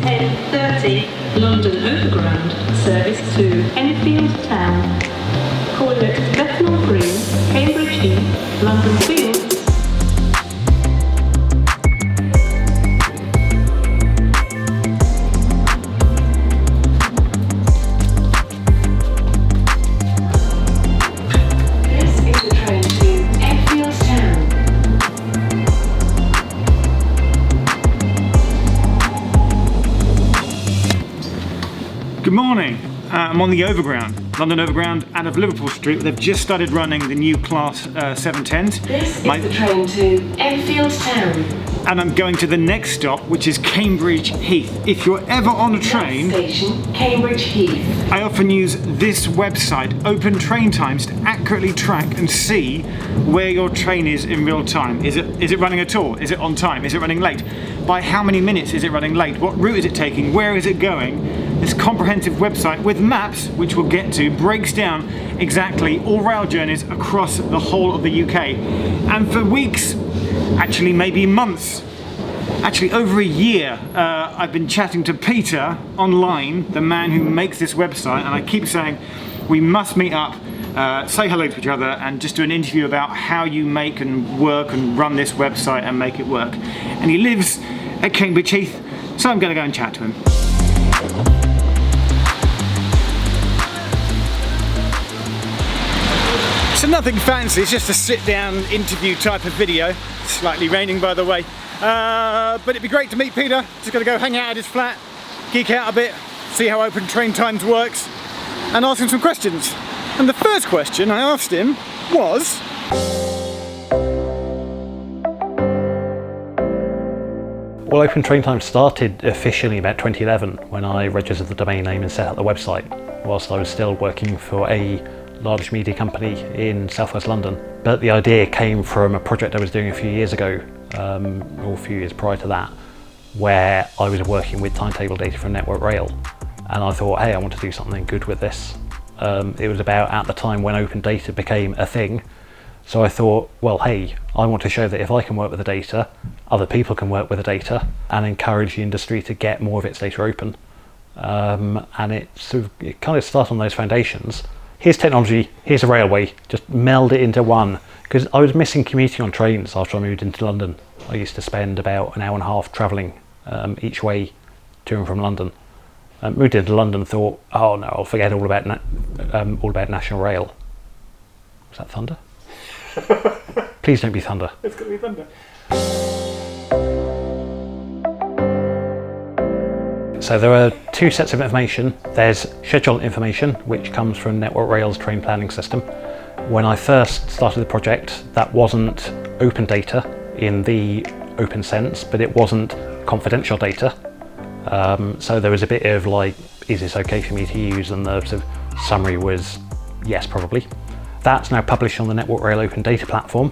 10:30, London Overground, service to Enfield Town. Call at Bethnal Green, Cambridge Heath, London Fields. This is the train to Enfield Town. Good morning. I'm on the Overground, London Overground, out of Liverpool Street. They've just started running the new Class 710s. This is the train to Enfield Town. And I'm going to the next stop, which is Cambridge Heath. If you're ever on a train, Station, Cambridge Heath. I often use this website, Open Train Times, to accurately track and see where your train is in real time. Is it running at all? Is it on time? Is it running late? By how many minutes is it running late? What route is it taking? Where is it going? This comprehensive website with maps, which we'll get to, breaks down exactly all rail journeys across the whole of the UK. And for weeks, actually maybe months, actually over a year, I've been chatting to Peter online, the man who makes this website, and I keep saying we must meet up, say hello to each other, and just do an interview about how you make and work and run this website and make it work. And he lives at Cambridge Heath, so I'm going to go and chat to him. So nothing fancy, it's just a sit-down interview type of video. It's slightly raining, by the way. But it'd be great to meet Peter. Just gonna go hang out at his flat, geek out a bit, see how Open Train Times works, and ask him some questions. And the first question I asked him was... Well, Open Train Times started officially about 2011 when I registered the domain name and set up the website, whilst I was still working for a large media company in southwest London. But the idea came from a project I was doing a few years ago, or a few years prior to that, where I was working with timetable data from Network Rail. And I thought, hey, I want to do something good with this. It was about at the time when open data became a thing. So I thought, well, hey, I want to show that if I can work with the data, other people can work with the data and encourage the industry to get more of its data open. And it kind of started on those foundations. Here's technology, here's a railway, just meld it into one. Because I was missing commuting on trains after I moved into London. I used to spend about an hour and a half travelling each way to and from London. Moved into London, thought, oh no, I'll forget all about National Rail. Was that thunder? Please don't be thunder. It's gonna be thunder. So there are two sets of information. There's schedule information, which comes from Network Rail's train planning system. When I first started the project, that wasn't open data in the open sense, but it wasn't confidential data. So there was a bit of like, is this okay for me to use? And the sort of summary was, yes, probably. That's now published on the Network Rail Open Data Platform,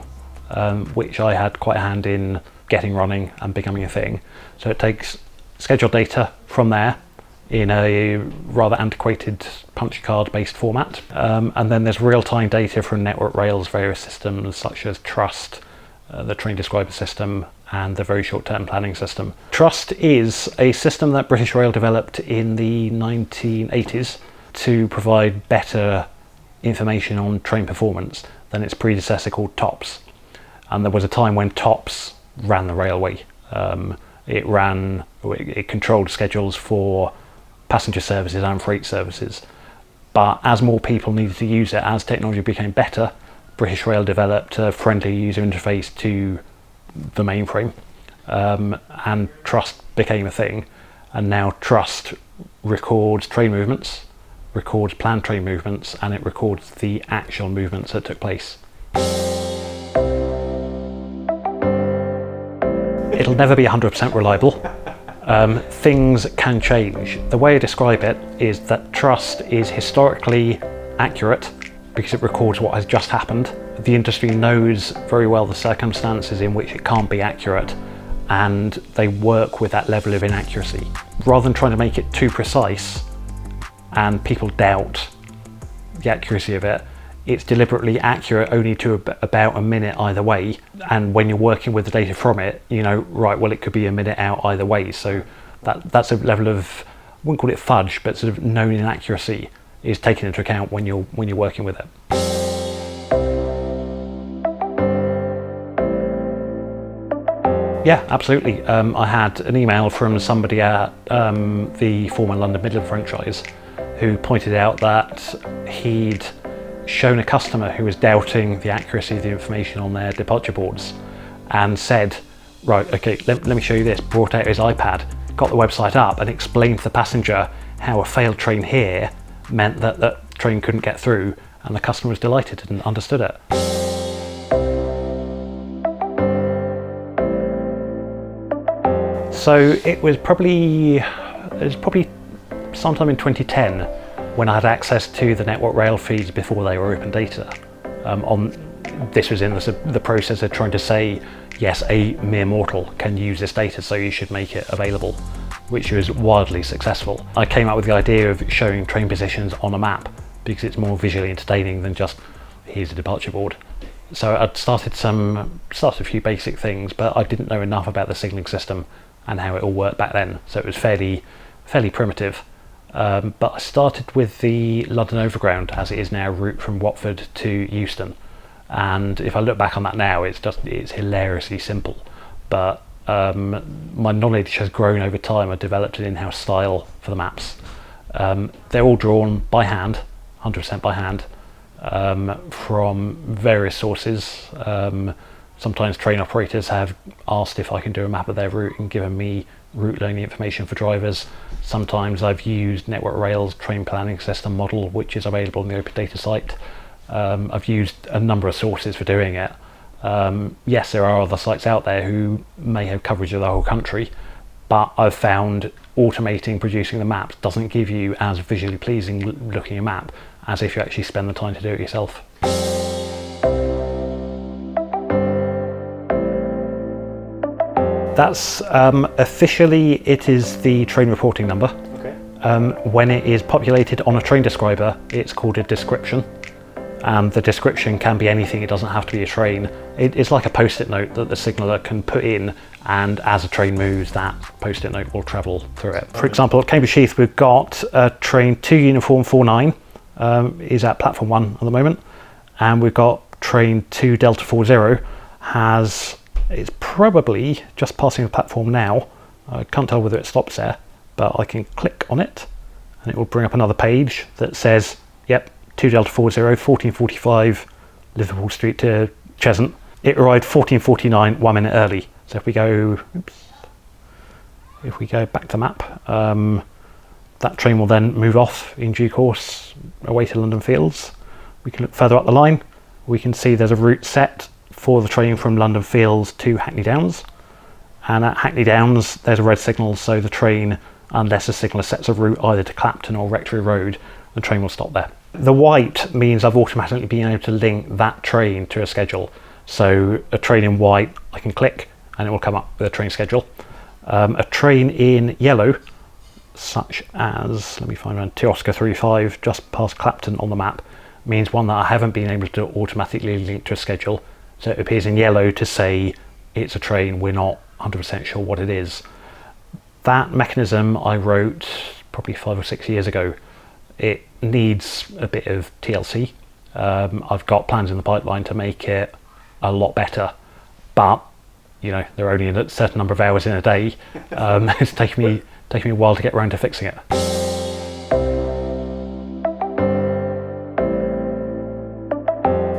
which I had quite a hand in getting running and becoming a thing. So it takes scheduled data from there in a rather antiquated punch card based format. And then there's real-time data from Network Rail's various systems such as Trust, the train describer system, and the very short-term planning system. Trust is a system that British Rail developed in the 1980s to provide better information on train performance than its predecessor called TOPS. And there was a time when TOPS ran the railway. It controlled schedules for passenger services and freight services. But as more people needed to use it, as technology became better, British Rail developed a friendly user interface to the mainframe, and Trust became a thing. And now Trust records train movements, records planned train movements, and it records the actual movements that took place. It'll never be 100% reliable. Things can change. The way I describe it is that Trust is historically accurate because it records what has just happened. The industry knows very well the circumstances in which it can't be accurate, and they work with that level of inaccuracy. Rather than trying to make it too precise and people doubt the accuracy of it, it's deliberately accurate only to about a minute either way. And when you're working with the data from it, you know, right, well, it could be a minute out either way. So That's a level of, I wouldn't call it fudge, but sort of known inaccuracy is taken into account when you're working with it. Yeah, absolutely. I had an email from somebody at the former London Midland franchise who pointed out that he'd shown a customer who was doubting the accuracy of the information on their departure boards and said, right, okay, let me show you this, brought out his iPad, got the website up and explained to the passenger how a failed train here meant that the train couldn't get through, and the customer was delighted and understood it. So it was probably sometime in 2010 when I had access to the Network Rail feeds before they were open data. This was in the process of trying to say, yes, a mere mortal can use this data, so you should make it available, which was wildly successful. I came up with the idea of showing train positions on a map because it's more visually entertaining than just, here's a departure board. So I'd started a few basic things, but I didn't know enough about the signalling system and how it all worked back then, so it was fairly primitive. But I started with the London Overground, as it is now, route from Watford to Euston. And if I look back on that now, it's hilariously simple. But my knowledge has grown over time. I developed an in-house style for the maps. They're all drawn by hand, 100% by hand, from various sources. Sometimes train operators have asked if I can do a map of their route and given me route learning information for drivers. Sometimes I've used Network Rail's train planning system model, which is available on the open data site. I've used a number of sources for doing it. Yes, there are other sites out there who may have coverage of the whole country, but I've found automating producing the maps doesn't give you as visually pleasing looking a map as if you actually spend the time to do it yourself. That's officially, it is the train reporting number. Okay. When it is populated on a train describer, it's called a description. And the description can be anything, it doesn't have to be a train. It's like a post-it note that the signaller can put in, and as a train moves, that post-it note will travel through it. For example, at Cambridge Heath, we've got train 2 Uniform 49, is at platform 1 at the moment. And we've got train 2 Delta 40, it's probably just passing the platform now. I can't tell whether it stops there, but I can click on it and it will bring up another page that says, yep, 2 Delta 40, 1445 Liverpool Street to Cheshunt. It arrived 1449, 1 minute early. So if we go back to map, that train will then move off in due course away to London Fields. We can look further up the line. We can see there's a route set for the train from London Fields to Hackney Downs. And at Hackney Downs, there's a red signal, so the train, unless the signaller sets a route either to Clapton or Rectory Road, the train will stop there. The white means I've automatically been able to link that train to a schedule. So a train in white, I can click and it will come up with a train schedule. A train in yellow, such as, let me find one, 2 Oscar 35 just past Clapton on the map, means one that I haven't been able to automatically link to a schedule. So it appears in yellow to say it's a train, we're not 100% sure what it is. That mechanism I wrote probably 5 or 6 years ago. It needs a bit of TLC. I've got plans in the pipeline to make it a lot better, but you know, there are only a certain number of hours in a day. It's taken me a while to get around to fixing it.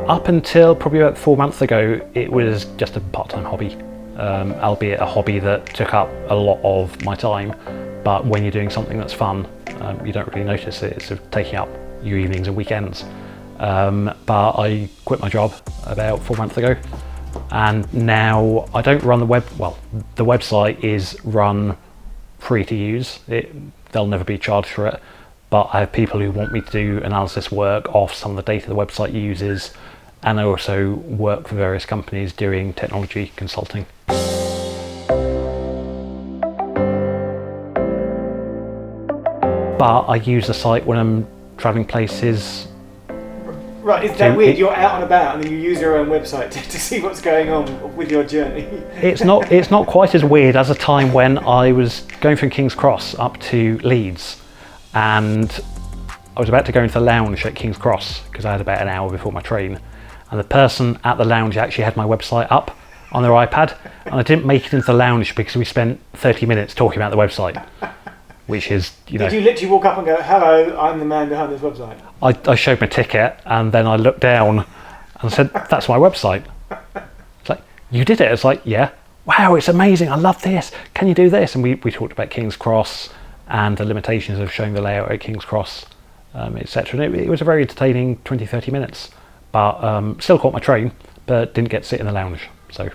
Up until probably about 4 months ago, it was just a part-time hobby, albeit a hobby that took up a lot of my time. But when you're doing something that's fun, you don't really notice it. It's sort of taking up your evenings and weekends. But I quit my job about 4 months ago, and now I don't run the the website is run free to use. They'll never be charged for it, but I have people who want me to do analysis work off some of the data the website uses, and I also work for various companies doing technology consulting. But I use the site when I'm travelling places Right, it's that weird. You're out and about, and then you use your own website to see what's going on with your journey. It's not quite as weird as a time when I was going from King's Cross up to Leeds, and I was about to go into the lounge at King's Cross because I had about an hour before my train, and the person at the lounge actually had my website up on their iPad, and I didn't make it into the lounge because we spent 30 minutes talking about the website, which is, you know... Did you literally walk up and go, hello, I'm the man behind this website? I showed my ticket, and then I looked down and I said, that's my website. It's like, you did it? It's like, yeah. Wow, it's amazing, I love this. Can you do this? And we talked about King's Cross and the limitations of showing the layout at King's Cross, etc. And it was a very entertaining 20-30 minutes, but still caught my train, but didn't get to sit in the lounge. So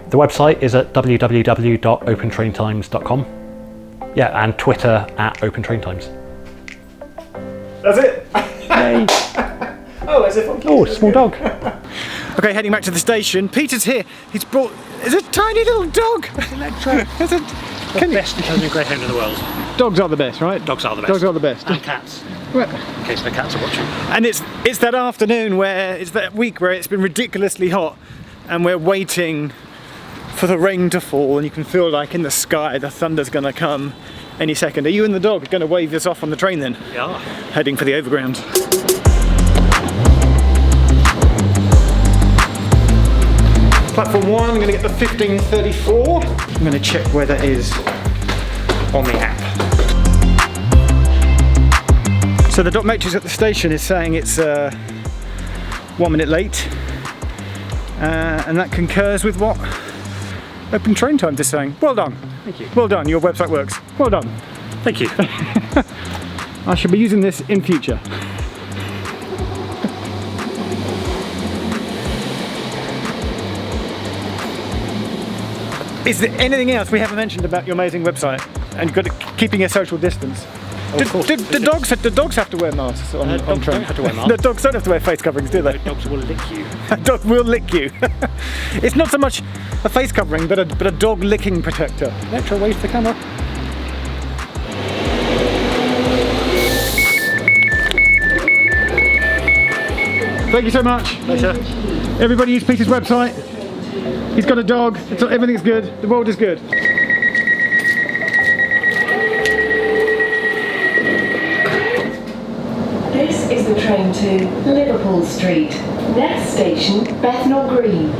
the website is at www.opentraintimes.com. Yeah, and Twitter at OpenTrainTimes. That's it? Yay. Oh, as if I'm Oh, small dog. Okay, heading back to the station. Peter's here. He's brought... It's a tiny little dog. Electra. It's a... The best Italian greyhound in the world. Dogs are the best, right? Dogs are the best. Dogs are the best. And cats. Well, In case the cats are watching. and it's that afternoon where... It's that week where it's been ridiculously hot and we're waiting for the rain to fall, and you can feel like in the sky the thunder's going to come any second. Are you and the dog going to wave us off on the train then? Yeah. Heading for the overground. Platform 1, I'm going to get the 1534. I'm going to check where that is on the app. So the dot matrix at the station is saying it's 1 minute late, and that concurs with what Open Train Times is saying. Well done. Thank you. Well done, your website works. Well done. Thank you. I shall be using this in future. Is there anything else we haven't mentioned about your amazing website? And you've got to, keeping a social distance. Of course. Do the dogs have to wear masks on Dogs train? don't have to wear masks. The dogs don't have to wear face coverings, do they? Dogs will lick you. A dog will lick you. It's not so much a face covering, but a dog licking protector. Electra, wave to the camera. Thank you so much. Pleasure. Everybody use Peter's website. He's got a dog. Everything's good. The world is good. This is the train to Liverpool Street. Next station, Bethnal Green.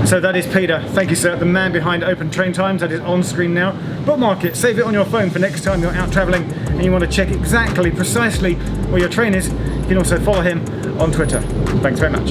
So that is Peter. Thank you, sir. The man behind Open Train Times. That is on screen now. Bookmark it. Save it on your phone for next time you're out travelling and you want to check exactly, precisely where your train is. You can also follow him on Twitter. Thanks very much.